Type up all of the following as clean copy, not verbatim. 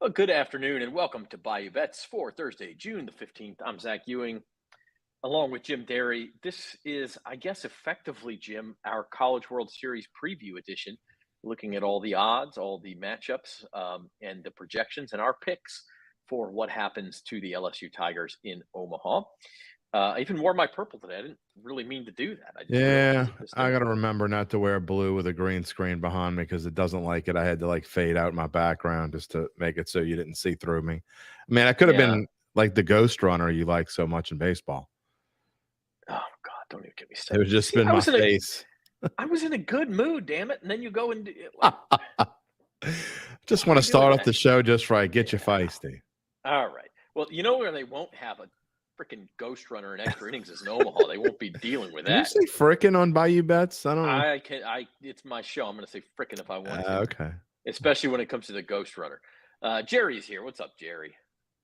Well, good afternoon and welcome to Bayou Bets for Thursday, June the 15th. I'm Zach Ewing along with Jim Derry. This is, I guess, effectively, Jim, our College World Series preview edition, looking at all the odds, all the matchups, and the projections and our picks for what happens to the LSU Tigers in Omaha. I even wore my purple today. I didn't really mean to do that. I just realized Yeah, it this I day. gotta remember not to wear blue with a green screen behind me because it doesn't like it. I had to like fade out my background just to make it so you didn't see through me. I mean, I could have Yeah. been like the ghost runner you like so much in baseball. Oh God, don't even get me It would started. just See, been my face. I was in a good mood, damn it, and then you go and like, Just why are want to we doing start off that? the show just right, get you Yeah. feisty. All right. Well, you know where they won't have a freaking ghost runner in extra innings is in Omaha. They won't be dealing with Can you that. say frickin' on Bayou Bets? I don't know. I can. It's my show. I'm going to say frickin' if I want to, Okay. especially when it comes to the ghost runner. Jerry's here. What's up, Jerry?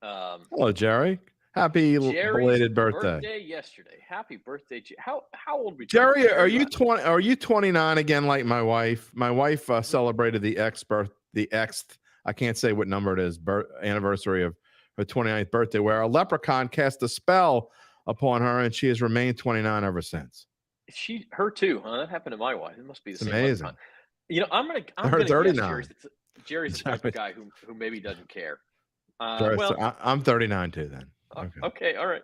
Um, Hello, Jerry. Happy Jerry's belated birthday. birthday yesterday. Happy birthday, How old we turning, Jerry, are Jerry? you 20? Are you 29 again, like my wife? My wife celebrated the Xth. I can't say what number it is. Anniversary of her 29th birthday, where a leprechaun cast a spell upon her, and she has remained 29 ever since. Her too, huh? That happened to my wife. It must be the It's same leprechaun. amazing. I'm Her gonna guess 39. Jerry's the type of guy who maybe doesn't care. So Well, I'm 39 too. Then okay. Okay, all right.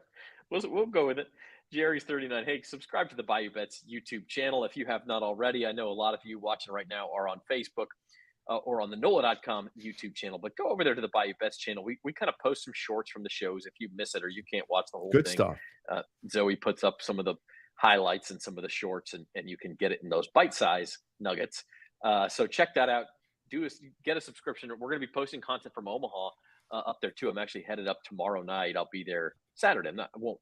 We'll go with it. Jerry's 39. Hey, subscribe to the Bayou Bets YouTube channel if you have not already. I know a lot of you watching right now are on Facebook or on the NOLA.com YouTube channel, but go over there to the Bayou Bets channel. We kind of post some shorts from the shows if you miss it or you can't watch the whole Good thing. stuff. Zoe puts up some of the highlights and some of the shorts, and you can get it in those bite-size nuggets. So check that out. Get a subscription. We're going to be posting content from Omaha up there too. I'm actually headed up tomorrow night. I'll be there Saturday.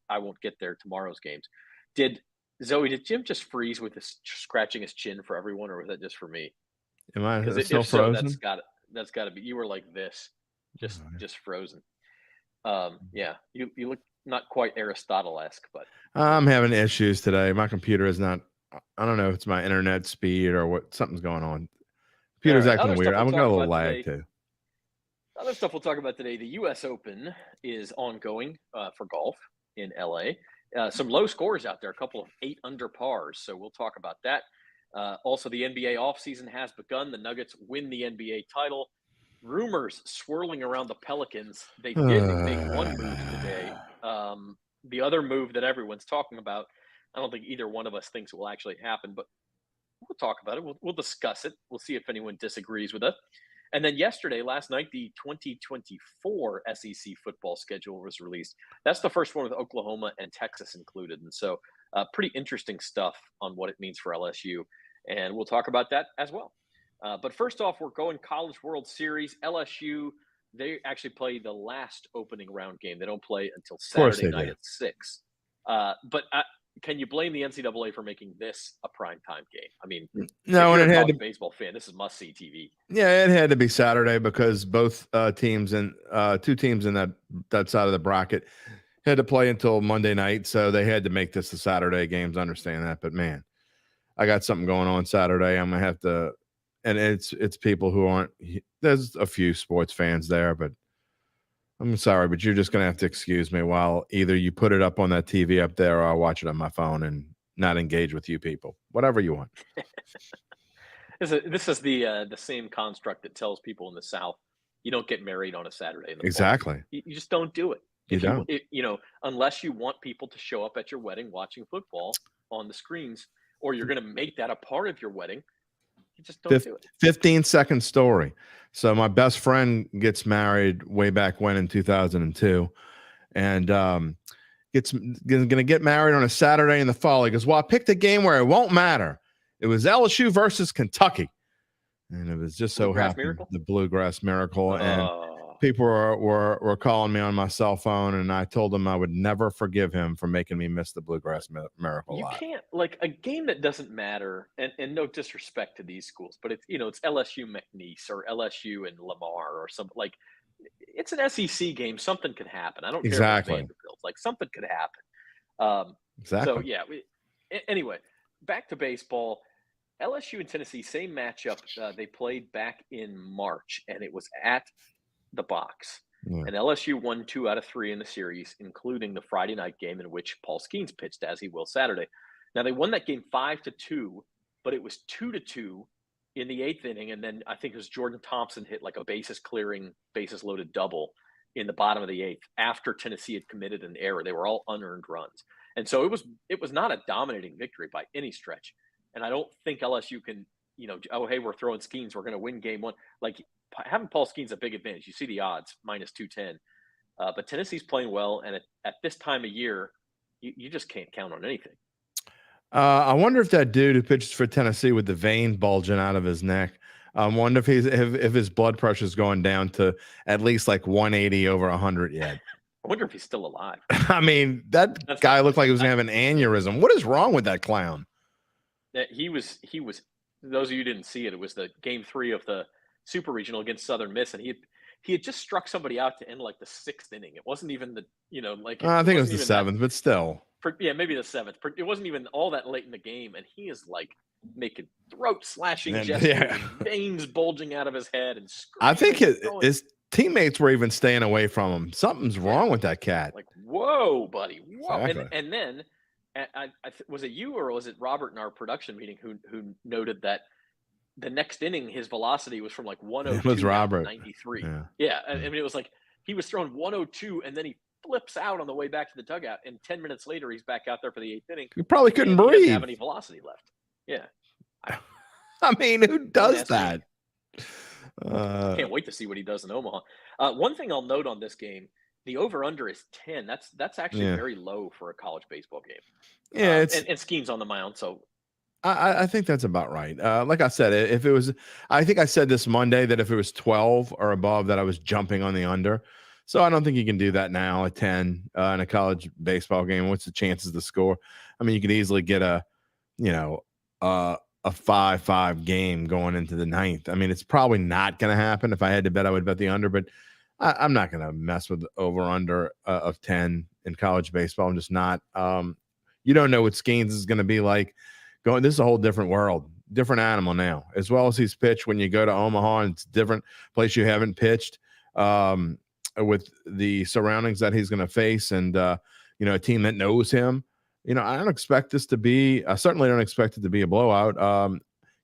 I won't get there tomorrow's games. Did Did Jim just freeze with this scratching his chin for everyone, or was that just for me? Am I Because still if so, frozen? that's got to be. You were like this, just frozen. Yeah, you look not quite Aristotle-esque, but I'm having issues today. My computer is not. I don't know if it's my internet speed or what. Something's going on. all Computer's right. acting weird. I'm got a little lag too. Other stuff we'll talk about today. The U.S. Open is ongoing for golf in L.A. Some low scores out there, a couple of 8 under pars. So we'll talk about that. Also, the NBA offseason has begun. The Nuggets win the NBA title. Rumors swirling around the Pelicans. They did make one move today. The other move that everyone's talking about, I don't think either one of us thinks will actually happen, but we'll talk about it. We'll discuss it. We'll see if anyone disagrees with us. And then last night, the 2024 SEC football schedule was released. That's the first one with Oklahoma and Texas included. And so pretty interesting stuff on what it means for LSU. And we'll talk about that as well. But first off, we're going College World Series. LSU, they actually play the last opening round game. They don't play until Of course Saturday they night do. at 6. But can you blame the NCAA for making this a primetime game? I mean, if No, and you're it a had college to. baseball fan, this is must-see TV. Yeah, it had to be Saturday because both teams and two teams in that side of the bracket had to play until Monday night, so they had to make this a Saturday games. I understand that, but man, I got something going on Saturday. I'm gonna have to, and it's people who aren't. There's a few sports fans there, but I'm sorry, but you're just gonna have to excuse me while either you put it up on that TV up there, or I'll watch it on my phone and not engage with you people. Whatever you want. This is the same construct that tells people in the South you don't get married on a Saturday in the fall. Exactly. You just don't do it. You don't. Unless you want people to show up at your wedding watching football on the screens, or you're going to make that a part of your wedding, you just don't do it. 15-second story. So my best friend gets married way back when in 2002, and going to get married on a Saturday in the fall. He goes, "Well, I picked a game where it won't matter. It was LSU versus Kentucky, and it was just so Bluegrass happened Miracle? the Bluegrass Miracle." And Oh, people were calling me on my cell phone, and I told them I would never forgive him for making me miss the Bluegrass Miracle you live. can't like a game that doesn't matter, and no disrespect to these schools, but it's LSU McNeese or LSU and Lamar or something like it's an SEC game. Something could happen. I don't care if it's Exactly. Vanderbilt. Like something could happen. So Exactly. yeah. Anyway, back to baseball. LSU and Tennessee, same matchup. They played back in March, and it was at the box. Yeah. And LSU won 2 out of 3 in the series, including the Friday night game in which Paul Skeens pitched, as he will Saturday. Now they won that game 5-2, but it was 2-2 in the 8th inning, and then I think it was Jordan Thompson hit like a bases clearing, bases loaded double in the bottom of the 8th after Tennessee had committed an error. They were all unearned runs, and so it was not a dominating victory by any stretch. And I don't think LSU can, oh hey, we're throwing Skeens, we're going to win game 1. Like having Paul Skeens a big advantage. You see the odds -210, but Tennessee's playing well, and at this time of year, you just can't count on anything. I wonder if that dude who pitches for Tennessee with the vein bulging out of his neck, I wonder if his blood pressure is going down to at least like 180 over 100 yet. I wonder if he's still alive. I mean, that guy looked like he was going to have an aneurysm. What is wrong with that clown? He was. Those of you who didn't see it, it was the game 3 of the Super Regional against Southern Miss, and he had just struck somebody out to end like the 6th inning. It wasn't even the I think it was the 7th, but still. Maybe the 7th. It wasn't even all that late in the game, and he is like making throat slashing gestures, and veins bulging out of his head, and I think his teammates were even staying away from him. Something's wrong with that cat. Like, whoa, buddy, whoa! Exactly. And then, was it you or was it Robert in our production meeting who noted that the next inning his velocity was from like 102 it was Robert. 93. Yeah. I mean, it was like he was throwing 102 and then he flips out on the way back to the dugout, and 10 minutes later he's back out there for the 8th inning. He probably couldn't breathe. He doesn't have any velocity left. Yeah. I mean, who does that? Can't wait to see what he does in Omaha. One thing I'll note on this game, the over-under is 10. That's actually very low for a college baseball game. Yeah, and Skeens on the mound, so I think that's about right. Like I said, if it was, I think I said this Monday that if it was 12 or above, that I was jumping on the under. So I don't think you can do that now at 10 in a college baseball game. What's the chances to score? I mean, you could easily get a 5-5 game going into the 9th. I mean, it's probably not going to happen. If I had to bet, I would bet the under, but I'm not going to mess with over under of 10 in college baseball. I'm just not. You don't know what Skeens is going to be like. This is a whole different world, different animal now, as well as he's pitched. When you go to Omaha, and it's a different place you haven't pitched, with the surroundings that he's going to face, and a team that knows him. I don't expect this to be. I certainly don't expect it to be a blowout.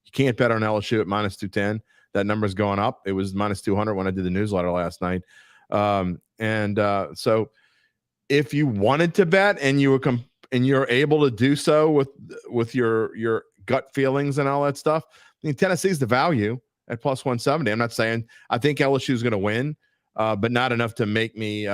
You can't bet on LSU at -210. That number's going up. It was -200 when I did the newsletter last night. So if you wanted to bet and you were and you're able to do so with your gut feelings and all that stuff, I mean, Tennessee's the value at +170. I'm not saying I think LSU is going to win, but not enough to make me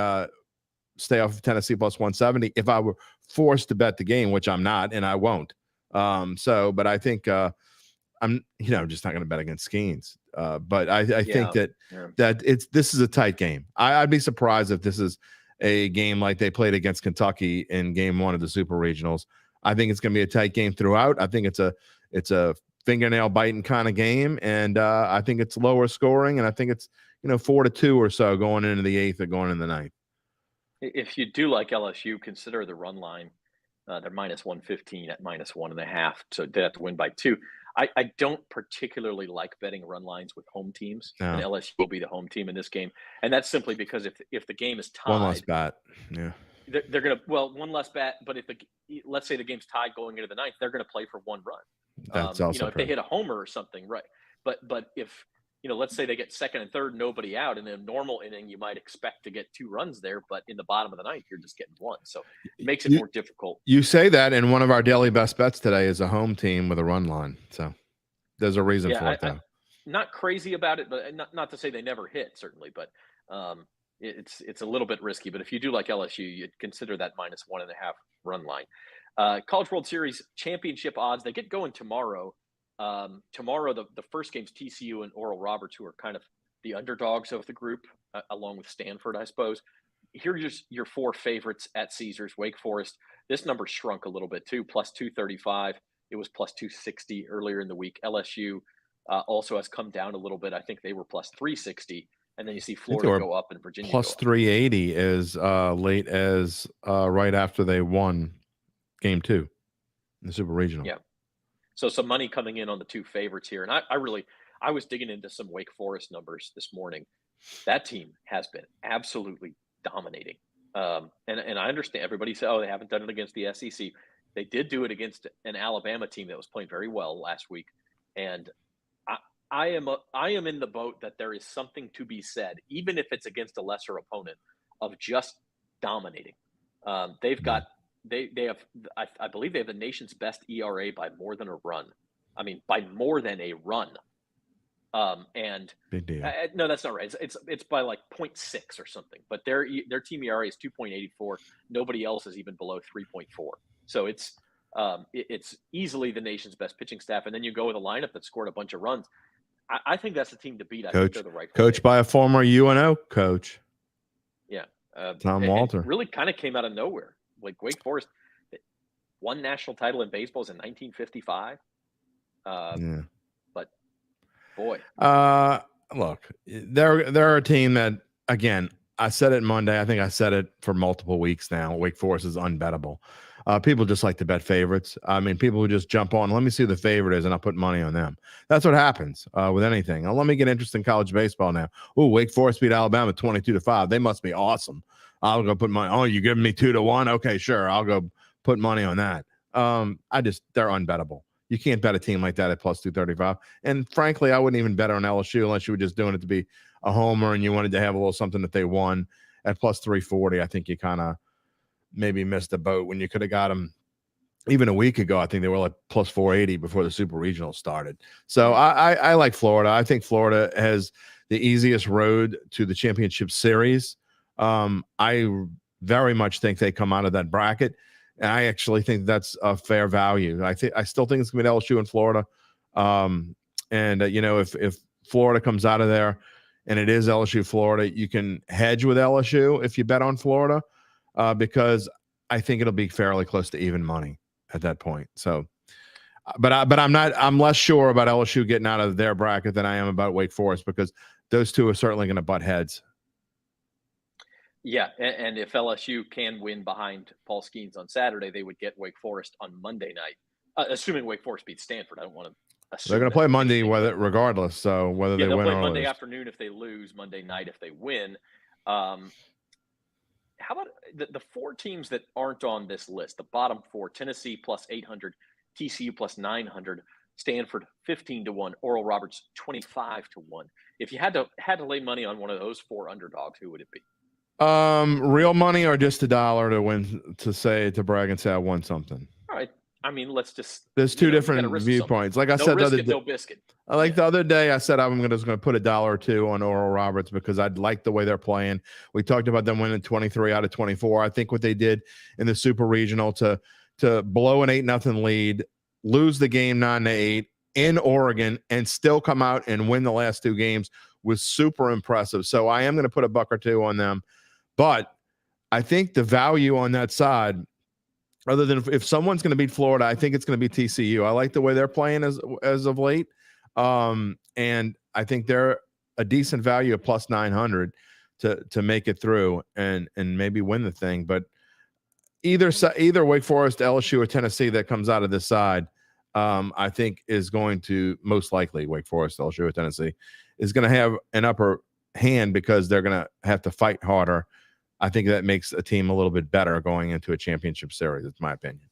stay off of Tennessee +170 if I were forced to bet the game, which I'm not, and I won't. But I think I'm just not going to bet against Skeens. But I think that this is a tight game. I'd be surprised if this is a game like they played against Kentucky in game 1 of the Super Regionals. I think it's going to be a tight game throughout. I think it's a fingernail biting kind of game, and I think it's lower scoring, and I think it's 4-2 or so going into the 8th or going into the 9th. If you do like LSU, consider the run line. They're -115 at -1.5, so they have to win by 2. I don't particularly like betting run lines with home teams, and LSU will be the home team in this game, and that's simply because if the game is tied, one less bat, they're gonna one less bat. But let's say the game's tied going into the 9th, they're gonna play for 1 run. That's also if they hit a homer or something, right? But if let's say they get second and third, nobody out, in a normal inning, you might expect to get 2 runs there, but in the bottom of the 9th, you're just getting 1. So it makes it more difficult. You say that, and one of our daily best bets today is a home team with a run line. So there's a reason for it, though. I'm not crazy about it, but not to say they never hit, certainly, but it's a little bit risky. But if you do like LSU, you'd consider that -1.5 run line. College World Series championship odds, they get going tomorrow. Tomorrow, the first game's TCU and Oral Roberts, who are kind of the underdogs of the group, along with Stanford, I suppose. Here's your 4 favorites at Caesars. Wake Forest, this number shrunk a little bit too, +235. It was +260 earlier in the week. LSU also has come down a little bit. I think they were +360. And then you see Florida go up and Virginia +380 as late as right after they won game 2 in the Super Regional. Yeah. So some money coming in on the 2 favorites here. And I was digging into some Wake Forest numbers this morning. That team has been absolutely dominating. And I understand everybody said, oh, they haven't done it against the SEC. They did do it against an Alabama team that was playing very well last week. And I, I am in the boat that there is something to be said, even if it's against a lesser opponent, of just dominating. They've got they have I believe they have the nation's best ERA by more than a run. I mean, by more than a run. And Big deal. no, that's not right. It's by like 0.6 or something. But their team ERA is 2.84. Nobody else is even below 3.4. So it's easily the nation's best pitching staff. And then you go with a lineup that scored a bunch of runs. I think that's the team to beat. I think they're the right coach by a former UNO coach. Yeah, Tom Walter. It really kind of came out of nowhere. Like Wake Forest won national title in baseball in 1955. Yeah. But boy, look, they're a team that, again, I said it Monday. I think I said it for multiple weeks now. Wake Forest is unbettable. People just like to bet favorites. I mean, people who just jump on, let me see who the favorite is, and I'll put money on them. That's what happens with anything. Now, let me get interested in college baseball now. Oh, Wake Forest beat Alabama 22-5. They must be awesome. I'll go put money. Oh, you giving me 2-1? Okay, sure. I'll go put money on that. They're unbettable. You can't bet a team like that at plus 235. And frankly, I wouldn't even bet on LSU unless you were just doing it to be a homer and you wanted to have a little something that they won at plus 340. I think you kind of maybe missed the boat when you could have got them even a week ago. I think they were like plus 480 before the Super Regional started. So I like Florida. I think Florida has the easiest road to the championship series. I very much think they come out of that bracket. And I actually think that's a fair value. I still think it's going to be LSU and Florida. If Florida comes out of there and it is LSU Florida, you can hedge with LSU if you bet on Florida, because I think it'll be fairly close to even money at that point. So, I'm less sure about LSU getting out of their bracket than I am about Wake Forest, because those two are certainly going to butt heads. Yeah, and if LSU can win behind Paul Skeens on Saturday, they would get Wake Forest on Monday night, assuming Wake Forest beats Stanford. I don't want to assume they're going to play Monday regardless. So whether they win play or Monday lose. afternoon if they lose, Monday night if they win. How about the four teams that aren't on this list? The bottom four: Tennessee plus 800, TCU plus 900, Stanford 15-1, Oral Roberts 25-1. If you had to lay money on one of those four underdogs, who would it be? Real money or just $1 to win, to brag and say I won something? All right. I mean, there's two different viewpoints. Like I said the other day, no biscuit. The other day I said I'm just going to put $1 or $2 on Oral Roberts because I'd like the way they're playing. We talked about them winning 23 out of 24. I think what they did in the Super Regional to blow an 8-0 lead, lose the game 9-8 in Oregon, and still come out and win the last two games was super impressive. So I am going to put $1 or $2 on them. But I think the value on that side, other than if someone's going to beat Florida, I think it's going to be TCU. I like the way they're playing as of late. And I think they're a decent value of plus 900 to make it through and maybe win the thing. But either Wake Forest, LSU, or Tennessee that comes out of this side, I think is going to most likely Wake Forest, LSU, or Tennessee is going to have an upper hand because they're going to have to fight harder. I think that makes a team a little bit better going into a championship series. That's my opinion.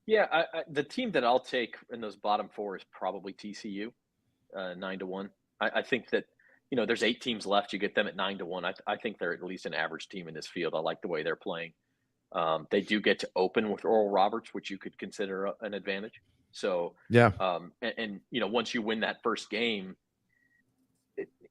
Yeah, the team that I'll take in those bottom four is probably TCU, 9-1. I think that, there's 8 teams left. You get them at 9-1. I think they're at least an average team in this field. I like the way they're playing. They do get to open with Oral Roberts, which you could consider an advantage. So, yeah. Once you win that first game,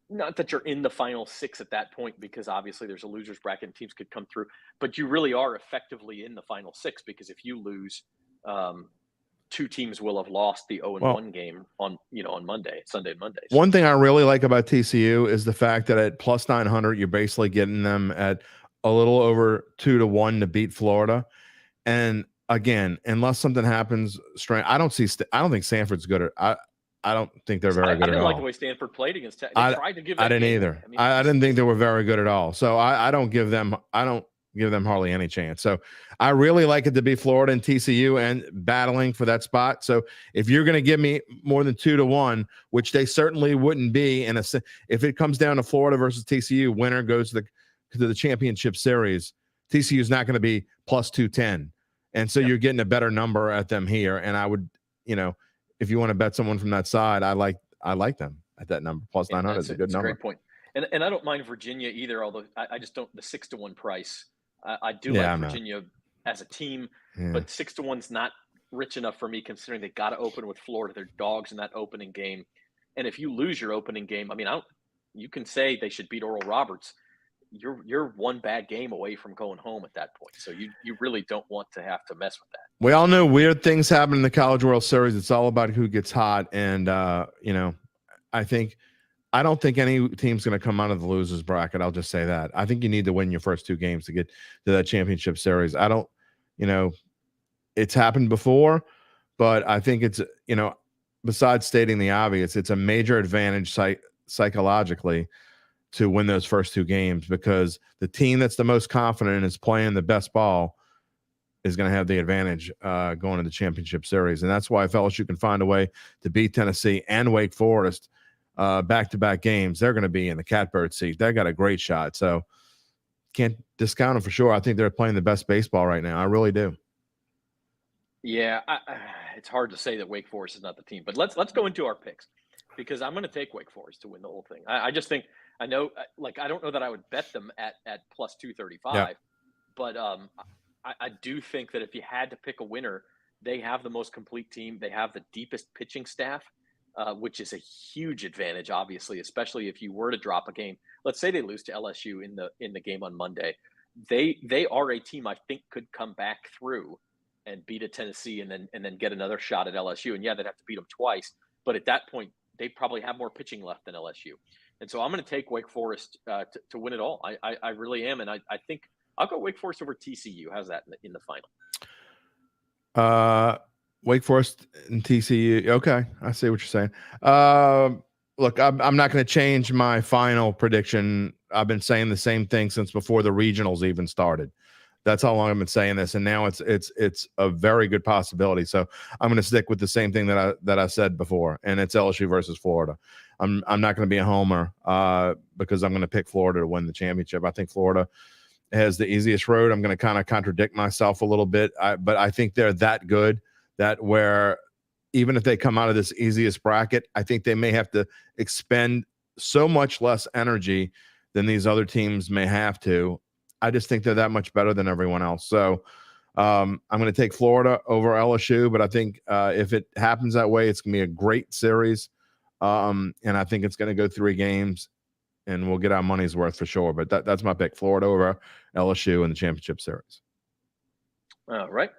not that you're in the final 6 at that point, because obviously there's a loser's bracket and teams could come through, but you really are effectively in the final 6, because if you lose, 2 teams will have lost the 0-1 game on Sunday, Monday. So. One thing I really like about TCU is the fact that at plus 900, you're basically getting them at a little over 2-1 to beat Florida. And again, unless something happens strange, I don't think Stanford's good at. I don't think they're very good at all. I didn't like the way Stanford played against. They tried to give. I didn't either. I didn't think they were very good at all. So I don't give them. I don't give them hardly any chance. So I really like it to be Florida and TCU and battling for that spot. So if you're going to give me more than 2-1, which they certainly wouldn't be, if it comes down to Florida versus TCU, winner goes to the championship series. TCU is not going to be plus 210, and so you're getting a better number at them here. And I would, if you want to bet someone from that side, I like them at that number. Plus 900 is a good number. Great point. And I don't mind Virginia either, although I just don't, the 6-1 price. I do like Virginia as a team, but 6-1's not rich enough for me, considering they got to open with Florida. They're dogs in that opening game. And if you lose your opening game, I mean, you can say they should beat Oral Roberts. You're one bad game away from going home at that point. So you really don't want to have to mess with that. We all know weird things happen in the College World Series. It's all about who gets hot. And, I don't think any team's going to come out of the losers bracket. I'll just say that. I think you need to win your first 2 games to get to that championship series. I don't, it's happened before, but I think it's, besides stating the obvious, it's a major advantage psychologically to win those first 2 games, because the team that's the most confident and is playing the best ball is going to have the advantage going to the championship series. And that's why if LSU can find a way to beat Tennessee and Wake Forest back-to-back games, they're going to be in the catbird seat. They got a great shot. So can't discount them for sure. I think they're playing the best baseball right now. I really do. Yeah, it's hard to say that Wake Forest is not the team, but let's go into our picks, because I'm going to take Wake Forest to win the whole thing. I just think, I don't know that I would bet them at plus 235, but I do think that if you had to pick a winner, they have the most complete team. They have the deepest pitching staff, which is a huge advantage, obviously, especially if you were to drop a game. Let's say they lose to LSU in the game on Monday. They are a team I think could come back through and beat a Tennessee and then get another shot at LSU. And they'd have to beat them twice. But at that point, they probably have more pitching left than LSU. And so I'm going to take Wake Forest to win it all. I really am. And I think I'll go Wake Forest over TCU. How's that in the final? Wake Forest and TCU. Okay, I see what you're saying. Look, I'm not going to change my final prediction. I've been saying the same thing since before the regionals even started. That's how long I've been saying this, and now it's a very good possibility. So I'm going to stick with the same thing that I said before, and it's LSU versus Florida. I'm not going to be a homer because I'm going to pick Florida to win the championship. I think Florida has the easiest road. I'm going to kind of contradict myself a little bit, but I think they're that good that where even if they come out of this easiest bracket, I think they may have to expend so much less energy than these other teams may have to. I just think they're that much better than everyone else. So I'm going to take Florida over LSU, but I think if it happens that way, it's going to be a great series. And I think it's going to go 3 games and we'll get our money's worth for sure. But that's my pick, Florida over LSU in the championship series. All right.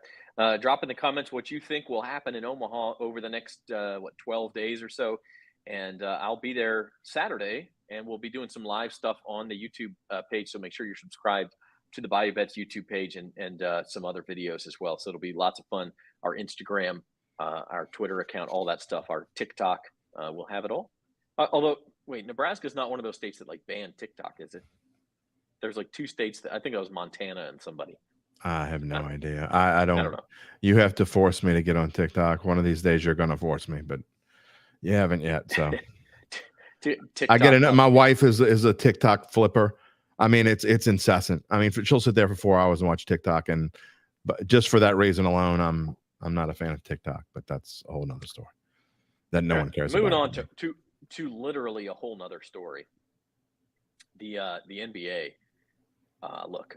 Drop in the comments what you think will happen in Omaha over the next 12 days or so, and I'll be there Saturday, and we'll be doing some live stuff on the YouTube page. So make sure you're subscribed to the Bayou Bets YouTube page and some other videos as well. So it'll be lots of fun. Our Instagram, our Twitter account, all that stuff. Our TikTok, we'll have it all. Although, wait, Nebraska's not one of those states that banned TikTok, is it? There's 2 states that I think it was Montana and somebody. I have no idea. I don't know. You have to force me to get on TikTok. One of these days you're going to force me, but you haven't yet. So I get it. My wife is a TikTok flipper. I mean, it's incessant. I mean, she'll sit there for 4 hours and watch TikTok, but just for that reason alone, I'm not a fan of TikTok. But that's a whole nother story that no one cares Moving about. on to literally a whole nother story. The NBA. Look.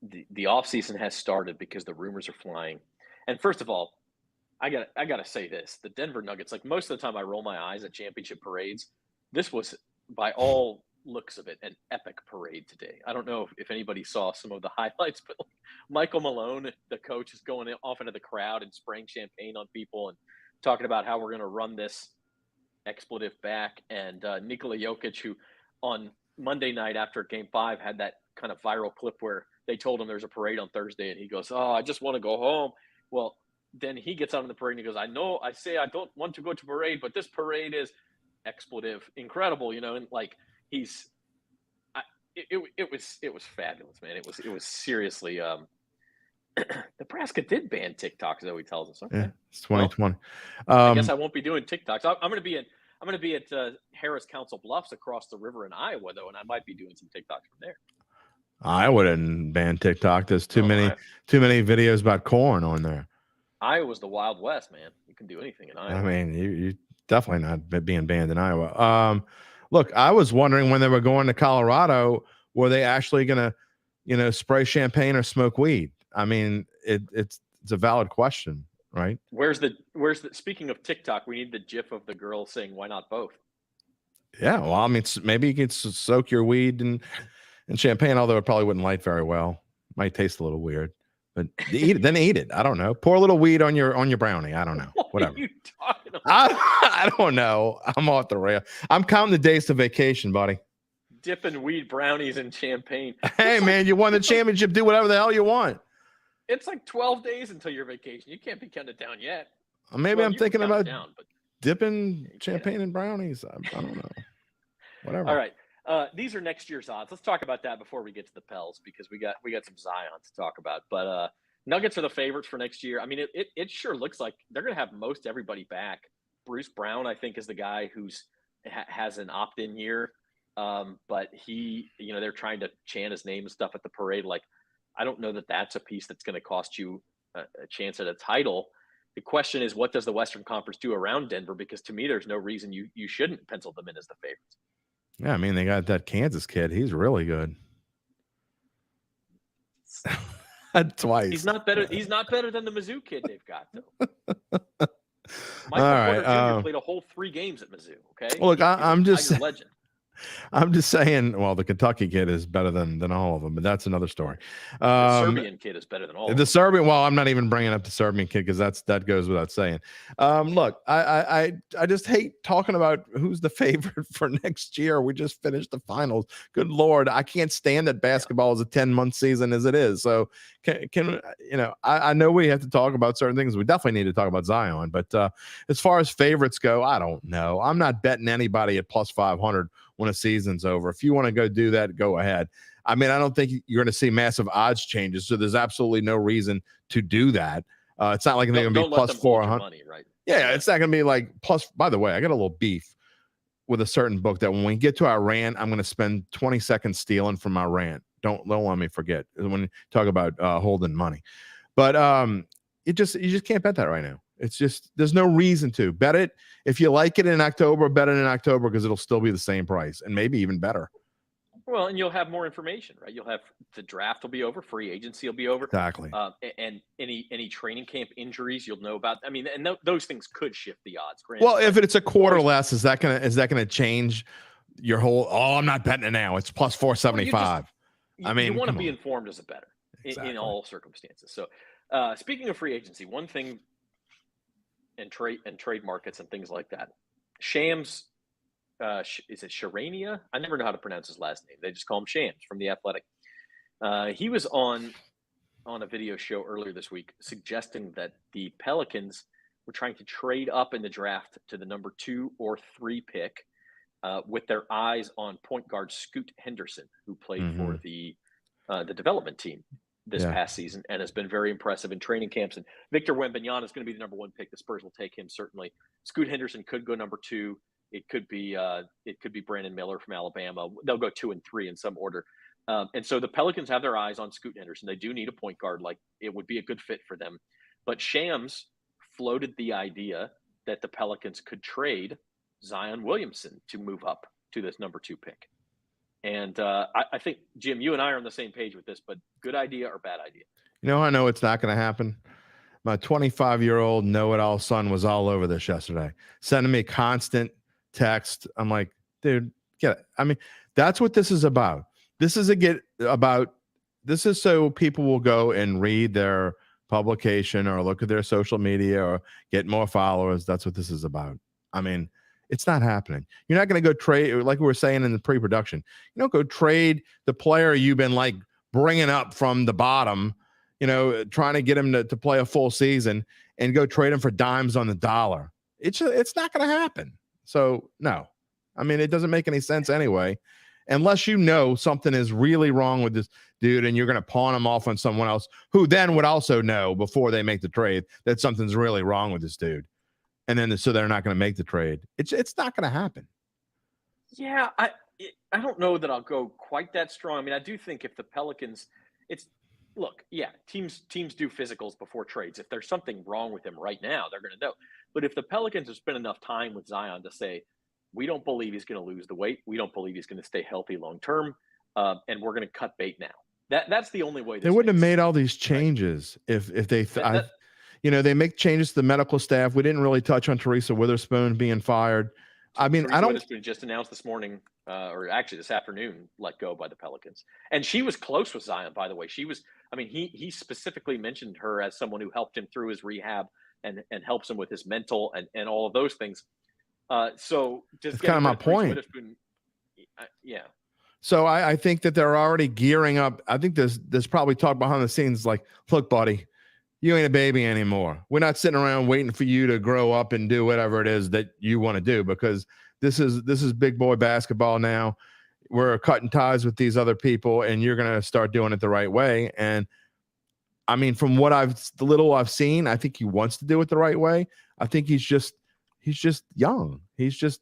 The offseason has started because the rumors are flying. And first of all, I gotta say this. The Denver Nuggets, most of the time I roll my eyes at championship parades. This was, by all looks of it, an epic parade today. I don't know if anybody saw some of the highlights, but Michael Malone, the coach, is going off into the crowd and spraying champagne on people and talking about how we're going to run this expletive back. And Nikola Jokic, who on Monday night after Game 5 had that kind of viral clip where they told him there's a parade on Thursday, and he goes, "Oh, I just want to go home." Well, then he gets out of the parade and he goes, I say I don't want to go to parade, but this parade is expletive, incredible, and it was fabulous, man. It was seriously. Nebraska did ban TikTok, Zoe tells us. Okay, Yeah, it's well, 2020. I guess I won't be doing TikToks. I'm going to be at Harris Council Bluffs across the river in Iowa, though, and I might be doing some TikToks from there. I wouldn't ban TikTok. There's too No, many videos about corn on there. Iowa's the Wild West, man. You can do anything in Iowa. I mean, you definitely not being banned in Iowa. Look, I was wondering when they were going to Colorado, were they actually going to, spray champagne or smoke weed? I mean, it's a valid question, right? Where's the speaking of TikTok, we need the GIF of the girl saying, "Why not both?" Yeah, well, I mean, maybe you could soak your weed in champagne, although it probably wouldn't light very well. Might taste a little weird, but then eat it. I don't know. Pour a little weed on your brownie. I don't know. Whatever. What are you talking about? I don't know. I'm off the rail. I'm counting the days to vacation, buddy. Dipping weed brownies in champagne. Hey, man, you won the championship. Do whatever the hell you want. It's like 12 days until your vacation. You can't be counting it down yet. Maybe I'm thinking about but dipping champagne in brownies. I don't know. Whatever. All right. These are next year's odds. Let's talk about that before we get to the Pels, because we got some Zion to talk about. But Nuggets are the favorites for next year. I mean, it sure looks like they're going to have most everybody back. Bruce Brown, I think, is the guy who's has an opt-in year. But they're trying to chant his name and stuff at the parade. Like, I don't know that that's a piece that's going to cost you a chance at a title. The question is, what does the Western Conference do around Denver? Because to me, there's no reason you shouldn't pencil them in as the favorites. Yeah, I mean, they got that Kansas kid. He's really good. Twice. He's not better than the Mizzou kid they've got, though. All Michael right, Porter Jr. played a whole 3 games at Mizzou. Okay. Look, I'm just legend. I'm just saying. Well, the Kentucky kid is better than all of them, but that's another story. The Serbian kid is better than all. The Serbian. Well, I'm not even bringing up the Serbian kid because that goes without saying. Look, I just hate talking about who's the favorite for next year. We just finished the finals. Good Lord, I can't stand that basketball is a 10-month season as it is. So can I know we have to talk about certain things. We definitely need to talk about Zion, but as far as favorites go, I don't know. I'm not betting anybody at plus 500 when a season's over. If you want to go do that, go ahead. I mean, I don't think you're going to see massive odds changes, so there's absolutely no reason to do that. It's not like they're going to be plus 400. Money, right? Yeah, it's not going to be like plus. By the way, I got a little beef with a certain book that when we get to our rant, I'm going to spend 20 seconds stealing from my rant. Don't let me forget when you talk about holding money. But you just can't bet that right now. It's just there's no reason to bet it. If you like it in October, bet it in October because it'll still be the same price and maybe even better. Well, and you'll have more information, right? You'll have the draft will be over, free agency will be over, exactly, and any training camp injuries you'll know about. I mean, and those things could shift the odds. Granted, well, if it's a quarter less, is that gonna change your whole? Oh, I'm not betting it now. It's plus 475. I mean, you want to be informed as a bettor in all circumstances. So, speaking of free agency, one thing. And trade markets and things like that. Shams, is it Sharania? I never know how to pronounce his last name. They just call him Shams from The Athletic. He was on a video show earlier this week suggesting that the Pelicans were trying to trade up in the draft to the number 2 or 3 pick with their eyes on point guard Scoot Henderson, who played for the development team this past season and has been very impressive in training camps. And Victor Wembanyama is going to be the number 1 pick. The Spurs will take him certainly. Scoot Henderson could go number 2. It could be Brandon Miller from Alabama. They'll go 2 and 3 in some order. And so the Pelicans have their eyes on Scoot Henderson. They do need a point guard. Like, it would be a good fit for them. But Shams floated the idea that the Pelicans could trade Zion Williamson to move up to this number 2 pick. And I think, Jim, you and I are on the same page with this, but good idea or bad idea? I know it's not going to happen. My 25-year-old know-it-all son was all over this yesterday, sending me constant text. I'm like, dude, get it. I mean, that's what this is about. This is so people will go and read their publication or look at their social media or get more followers. That's what this is about. I mean, it's not happening. You're not going to go trade, like we were saying in the pre-production. You don't go trade the player you've been like bringing up from the bottom, trying to get him to play a full season and go trade him for dimes on the dollar. It's not going to happen. So no, I mean, it doesn't make any sense anyway. unless you know something is really wrong with this dude and you're going to pawn him off on someone else who then would also know before they make the trade that something's really wrong with this dude. And then so they're not going to make the trade. It's not going to happen. Yeah, I don't know that I'll go quite that strong. I mean, I do think if the Pelicans, teams do physicals before trades. If there's something wrong with him right now, they're going to know. But if the Pelicans have spent enough time with Zion to say, we don't believe he's going to lose the weight, we don't believe he's going to stay healthy long term, and we're going to cut bait now. That's the only way. They wouldn't have made all these changes if they. They make changes to the medical staff. We didn't really touch on Teresa Witherspoon being fired. I mean, Teresa Witherspoon just announced this morning, or actually this afternoon, let go by the Pelicans, and she was close with Zion. By the way, she was. I mean, he specifically mentioned her as someone who helped him through his rehab and helps him with his mental and all of those things. So just that's kind of my point. Yeah. So I think that they're already gearing up. I think there's probably talk behind the scenes like, look, buddy, you ain't a baby anymore. We're not sitting around waiting for you to grow up and do whatever it is that you want to do, because this is big boy basketball now. We're cutting ties with these other people, and you're going to start doing it the right way. And I mean, from what the little I've seen, I think he wants to do it the right way. I think he's just young. He's just,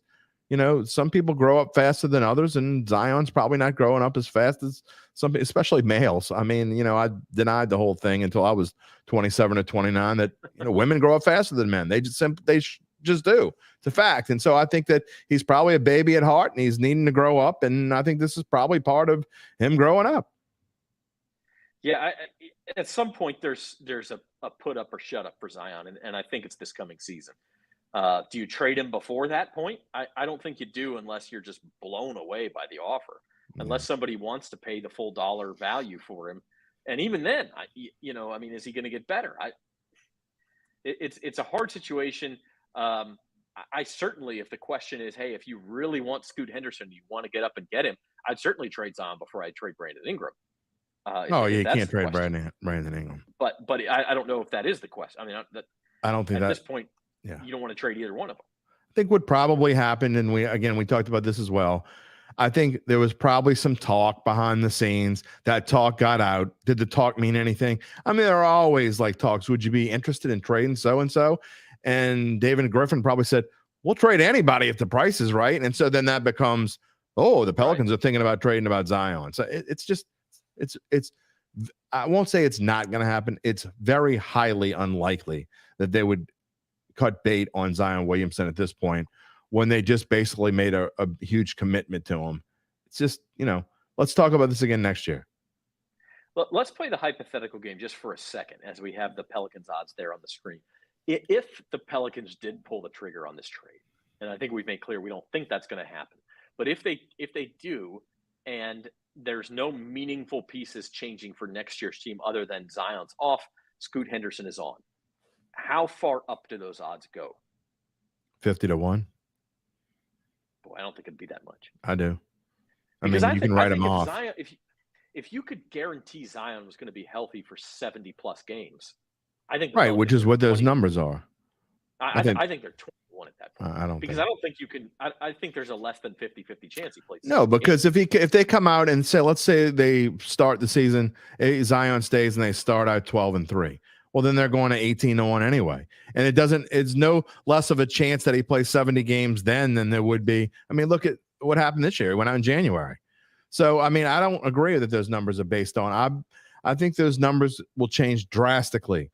some people grow up faster than others, and Zion's probably not growing up as fast as some, especially males. I mean, I denied the whole thing until I was 27 or 29 that, women grow up faster than men. They just do. It's a fact. And so I think that he's probably a baby at heart and he's needing to grow up. And I think this is probably part of him growing up. Yeah. At some point there's a put up or shut up for Zion. And I think it's this coming season. Do you trade him before that point? I don't think you do unless you're just blown away by the offer, unless somebody wants to pay the full dollar value for him. And even then, is he going to get better? It's a hard situation. I certainly, if the question is, hey, if you really want Scoot Henderson, you want to get up and get him, I'd certainly trade Zion before I trade Brandon Ingram. You can't trade Brandon Ingram. But I don't know if that is the question. I mean, I don't think at this point, yeah, you don't want to trade either one of them. I think what probably happened, and we talked about this as well. I think there was probably some talk behind the scenes. That talk got out. Did the talk mean anything? I mean, there are always like talks. Would you be interested in trading so-and-so? And David Griffin probably said, we'll trade anybody if the price is right. And so then that becomes, the Pelicans are thinking about trading about Zion. So it's I won't say it's not going to happen. It's very highly unlikely that they would cut bait on Zion Williamson at this point when they just basically made a huge commitment to him. It's just, let's talk about this again next year. Let's play the hypothetical game just for a second as we have the Pelicans odds there on the screen. If the Pelicans did pull the trigger on this trade, and I think we've made clear we don't think that's going to happen, but if they do, and there's no meaningful pieces changing for next year's team other than Zion's off, Scoot Henderson is on. How far up do those odds go? 50-1. Boy, I don't think it'd be that much. I do. You can write him off. Zion, if you could guarantee Zion was going to be healthy for 70 plus games, I think right, which is what those numbers are. I think they're 21 at that point. I don't think you can. I think there's a less than 50-50 chance he plays. No, because if they come out and say, let's say they start the season, Zion stays and they start out 12-3. Well, then they're going to 18-1 anyway. And it's no less of a chance that he plays 70 games then than there would be. I mean, look at what happened this year. He went out in January. So, I mean, I don't agree that those numbers are based on. I think those numbers will change drastically.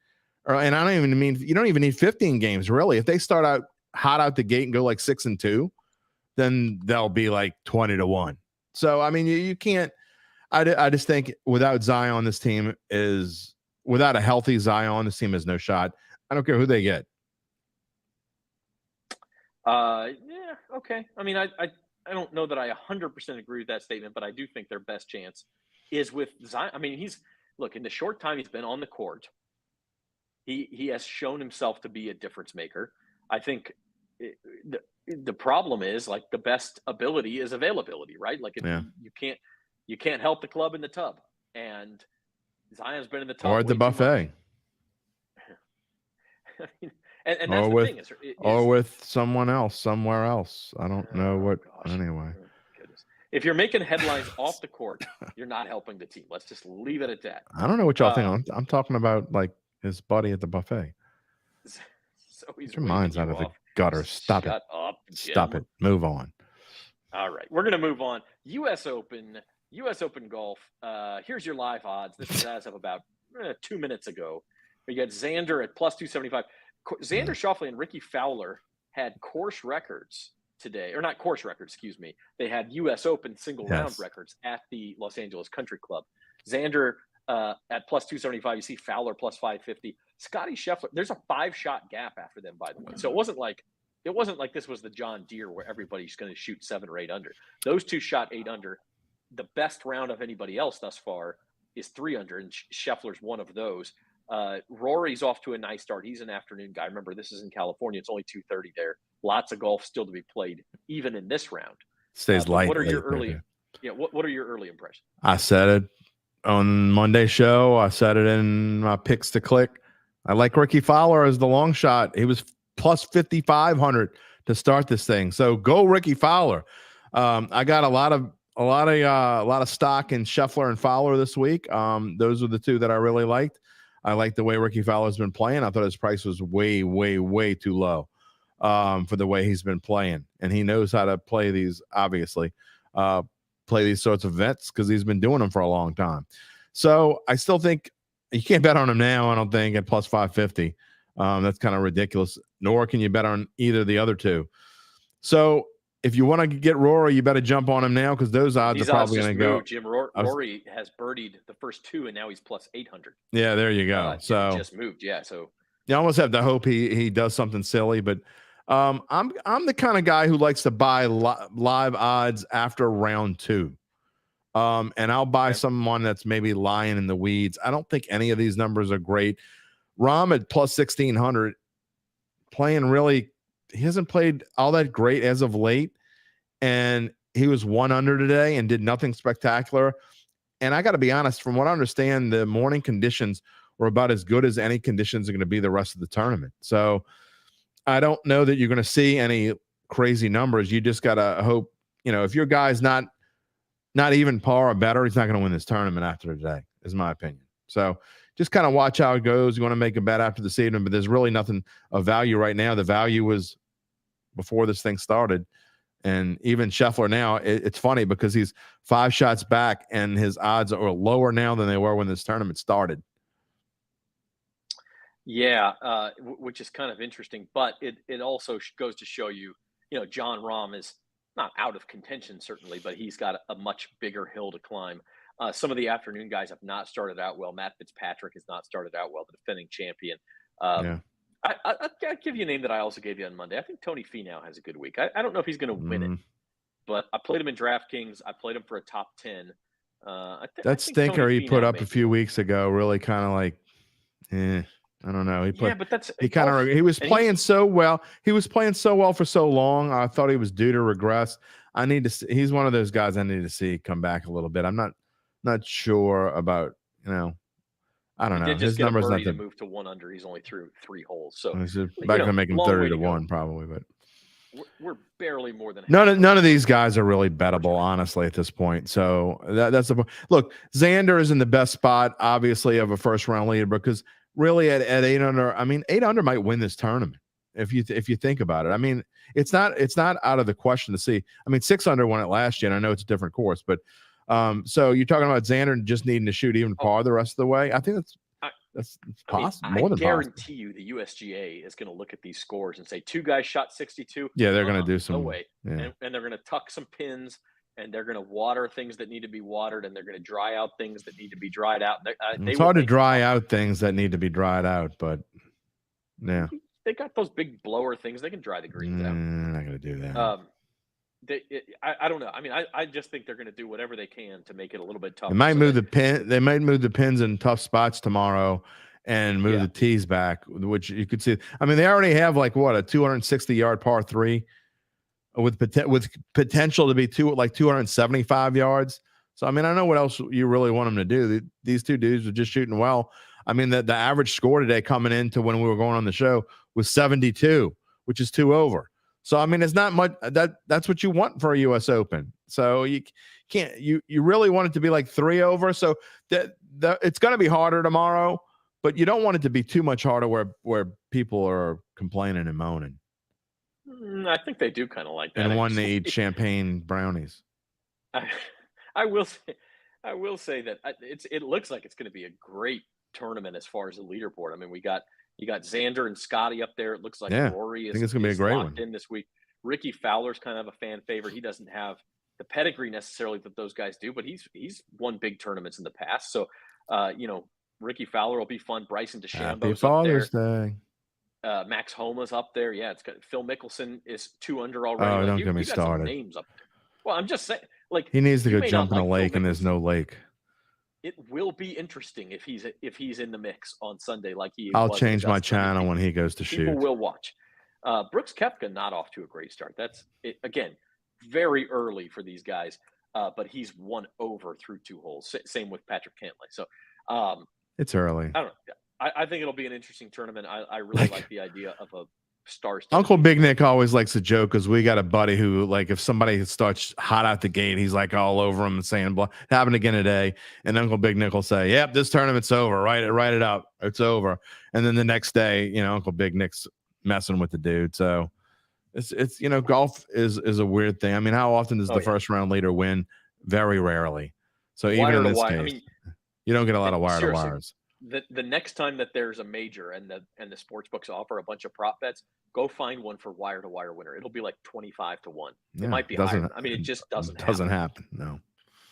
And I don't even mean, you don't even need 15 games, really. If they start out hot out the gate and go like 6-2, then they'll be like 20-1. So, I mean, you can't. I just think without Zion, this team is. Without a healthy Zion, this team has no shot. I don't care who they get. Yeah, okay. I mean, I don't know that I 100% agree with that statement, but I do think their best chance is with Zion. I mean, in the short time he's been on the court, he has shown himself to be a difference maker. I think the problem is like the best ability is availability, right? Like you can't help the club in the tub, and Zion's been in the top or at the buffet. I mean, and that's the thing or with someone else somewhere else. I don't know what. Gosh. Anyway, If you're making headlines off the court, you're not helping the team. Let's just leave it at that. I don't know what y'all think. I'm talking about like his buddy at the buffet. So he's Get your minds out of the gutter. Stop it. Shut up, Jim. Stop it. Move on. All right, we're gonna move on. U.S. Open golf. Here's your live odds. This is as of about 2 minutes ago. We got Xander at plus 275. Xander Schauffele and Ricky Fowler had course records today, or not course records, excuse me. They had U.S. Open single round records at the Los Angeles Country Club. Xander at plus 275. You see Fowler plus 550. Scotty Scheffler. There's a 5-shot gap after them, by the way. So it wasn't like this was the John Deere where everybody's going to shoot 7 or 8 under. Those two shot 8 under. The best round of anybody else thus far is 3 under, and Scheffler's one of those. Rory's off to a nice start. He's an afternoon guy. Remember, this is in California. It's only 2:30 there. Lots of golf still to be played, even in this round. Stays light. What are your early? Yeah, what are your early impressions? I said it on Monday's show. I said it in my picks to click. I like Ricky Fowler as the long shot. He was plus 5,500 to start this thing. So go Ricky Fowler. I got a lot of stock in Scheffler and Fowler this week. Those are the two that I really liked. I like the way Ricky Fowler's been playing. I thought his price was way, way, way too low for the way he's been playing. And he knows how to play these, obviously, play these sorts of events because he's been doing them for a long time. So I still think you can't bet on him now, I don't think, at plus 550. That's kind of ridiculous. Nor can you bet on either of the other two. So if you want to get Rory, you better jump on him now because those odds are probably going to go. Jim, Rory has birdied the first 2, and now he's plus 800. Yeah, there you go. So he just moved. Yeah, so you almost have to hope he does something silly. But I'm the kind of guy who likes to buy live odds after round 2. And I'll buy someone that's maybe lying in the weeds. I don't think any of these numbers are great. Rahm at plus 1,600, playing really, he hasn't played all that great as of late. And he was 1 under today and did nothing spectacular. And I got to be honest, from what I understand, the morning conditions were about as good as any conditions are going to be the rest of the tournament. So I don't know that you're going to see any crazy numbers. You just got to hope, if your guy's not even par or better, he's not going to win this tournament after today, is my opinion. So just kind of watch how it goes. You want to make a bet after the season, but there's really nothing of value right now. The value was before this thing started. And even Scheffler now, it's funny because he's 5 shots back and his odds are lower now than they were when this tournament started. Yeah, which is kind of interesting. But it also goes to show you, Jon Rahm is not out of contention, certainly, but he's got a much bigger hill to climb. Some of the afternoon guys have not started out well. Matt Fitzpatrick has not started out well, the defending champion. I'll give you a name that I also gave you on Monday. I think Tony Finau has a good week. I don't know if he's going to win it, but I played him in DraftKings. I played him for a top 10. That stinker he put up a few weeks ago really kind of like, I don't know. He was playing so well. He was playing so well for so long. I thought he was due to regress. He's one of those guys I need to see come back a little bit. I'm not sure about, I don't know. His numbers not to move to 1 under. He's only through 3 holes. So back to make him 30 to 1 probably, but we're barely more than none of these guys are really bettable, honestly, at this point. So that's the point. Look, Xander is in the best spot, obviously, of a first round leader because really at 8 under, 8 under might win this tournament if you think about it. I mean, it's not out of the question to see. 6 under won it last year, and I know it's a different course, but so you're talking about Xander just needing to shoot even par the rest of the way. I think that's possible. More than guarantee possible. You the USGA is going to look at these scores and say 2 guys shot 62. Yeah, they're going to do some. No way. Yeah. And they're going to tuck some pins, and they're going to water things that need to be watered, and they're going to dry out things that need to be dried out. It's hard to dry out things that need to be dried out, but yeah. They got those big blower things. They can dry the greens out. I'm not going to do that. I don't know. I just think they're going to do whatever they can to make it a little bit tougher. They might move the pins in tough spots tomorrow and move the tees back, which you could see. They already have like a 260-yard par 3 with potential to be 275 yards. So I don't know what else you really want them to do. These two dudes are just shooting well. The average score today coming into when we were going on the show was 72, which is 2 over. So I mean, it's not much. That's what you want for a U.S. Open. So you can't. You really want it to be like 3 over. So that it's going to be harder tomorrow, but you don't want it to be too much harder where people are complaining and moaning. I think they do kind of like that. And one they eat champagne brownies. I will say that it looks like it's going to be a great tournament as far as the leaderboard. I mean, you got Xander and Scotty up there. It looks like Rory I think it's going to be a great one in this week. Ricky Fowler's kind of a fan favorite. He doesn't have the pedigree necessarily that those guys do, but he's won big tournaments in the past. So, Ricky Fowler will be fun. Bryson DeChambeau's Happy Father's Day. Max Homa's up there. Yeah, it's got Phil Mickelson is 2 under already. Oh, don't get me started. Names up there. Well, I'm just saying, like he needs to go jump in a lake, and there's no lake. It will be interesting if he's in the mix on Sunday, like he. I'll change my channel when he goes to shoot. People will watch. Brooks Koepka not off to a great start. That's it, again very early for these guys, but he's 1 over through 2 holes. Same with Patrick Cantlay. So it's early. I don't know. I think it'll be an interesting tournament. I really like the idea of a stars. Uncle Big Nick always likes to joke because we got a buddy who, like, if somebody starts hot out the gate, he's like all over him and saying, blah. Happened again today. And Uncle Big Nick will say, yep, this tournament's over. Write it up. It's over. And then the next day, Uncle Big Nick's messing with the dude. So it's golf is a weird thing. I mean, how often does the first round leader win? Very rarely. So even in this case, you don't get a lot of wire to wires. The next time that there's a major and the sports books offer a bunch of prop bets, go find one for wire to wire winner. It'll be like 25 to 1. It might be higher. I mean, it just doesn't happen. No.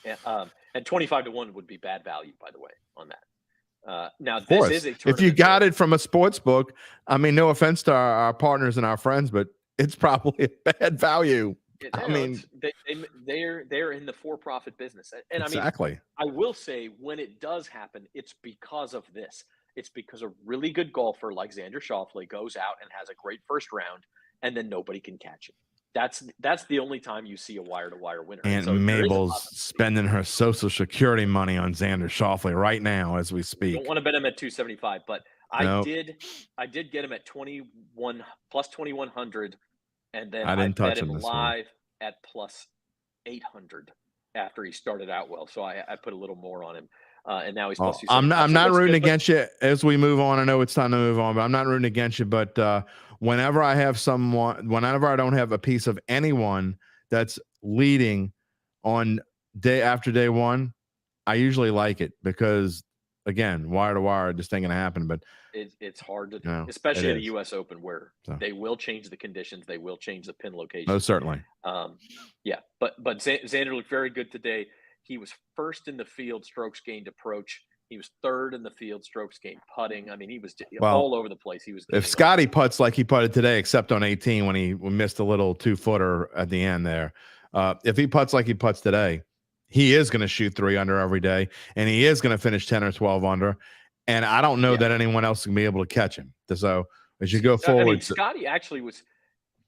Yeah, and 25 to 1 would be bad value, by the way, on that. Now this is a tournament. If you got it from a sports book, I mean, no offense to our partners and our friends, but it's probably a bad value. I mean, they're in the for-profit business, and exactly. I will say when it does happen, it's because of this. It's because a really good golfer like Xander Schauffele goes out and has a great first round, and then nobody can catch it. That's the only time you see a wire-to-wire winner. And so Mabel's spending her Social Security money on Xander Schauffele right now as we speak. I don't want to bet him at 275, but I did get him at 21 plus 2100. And then I bet him live at plus 800 after he started out well. So I put a little more on him, and now he's plus 275. I'm not rooting against you as we move on. I know it's time to move on, but I'm not rooting against you. But whenever I don't have a piece of anyone that's leading on day after day one, I usually like it because, again, wire to wire just ain't going to happen. But it's hard to do, especially at a U.S. Open where they will change the conditions. They will change the pin location. Oh, certainly. Yeah, but Xander looked very good today. He was first in the field strokes gained approach. He was third in the field strokes gained putting. I mean, he was all over the place. He was. If Scotty putts like he putted today, except on 18 when he missed a little 2-footer at the end there, if he putts like he putts today, he is going to shoot 3 under every day, and he is going to finish 10 or 12 under. And I don't know that anyone else can be able to catch him. So as you go forward, I mean, Scotty actually was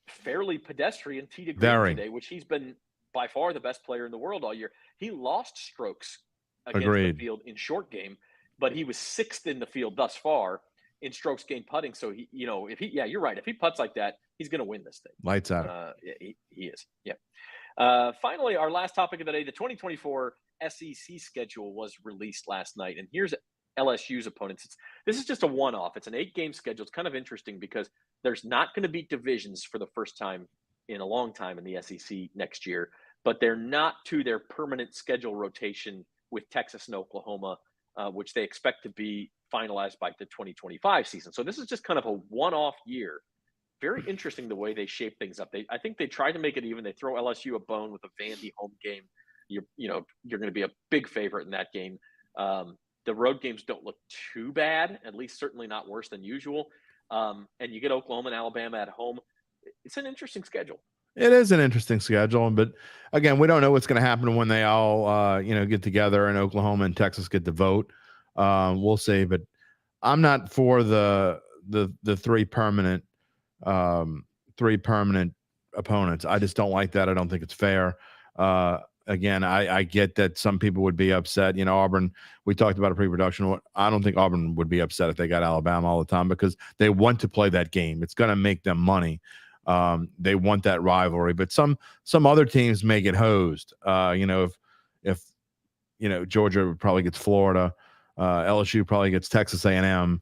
fairly pedestrian tee to green today, which he's been by far the best player in the world all year. He lost strokes against the field in short game, but he was 6th in the field thus far in strokes gained putting. So you're right. If he putts like that, he's going to win this thing. Lights out. He is. Yeah. Finally, our last topic of the day: the 2024 SEC schedule was released last night, and here's LSU's opponents. This is just a one-off. It's an 8-game schedule. It's kind of interesting because there's not going to be divisions for the first time in a long time in the SEC next year, but they're not to their permanent schedule rotation with Texas and Oklahoma, which they expect to be finalized by the 2025 season. So this is just kind of a one-off year. Very interesting the way they shape things up. I think they try to make it even. They throw LSU a bone with a Vandy home game. You're going to be a big favorite in that game. The road games don't look too bad, at least certainly not worse than usual. And you get Oklahoma and Alabama at home. It's an interesting schedule. It is an interesting schedule, but again, we don't know what's going to happen when they all, get together and Oklahoma and Texas get to vote. We'll see, but I'm not for the three permanent opponents. I just don't like that. I don't think it's fair. Again, I get that some people would be upset. Auburn, we talked about a pre-production. I don't think Auburn would be upset if they got Alabama all the time because they want to play that game. It's going to make them money. They want that rivalry, but some other teams may get hosed. If Georgia probably gets Florida, LSU probably gets Texas A&M.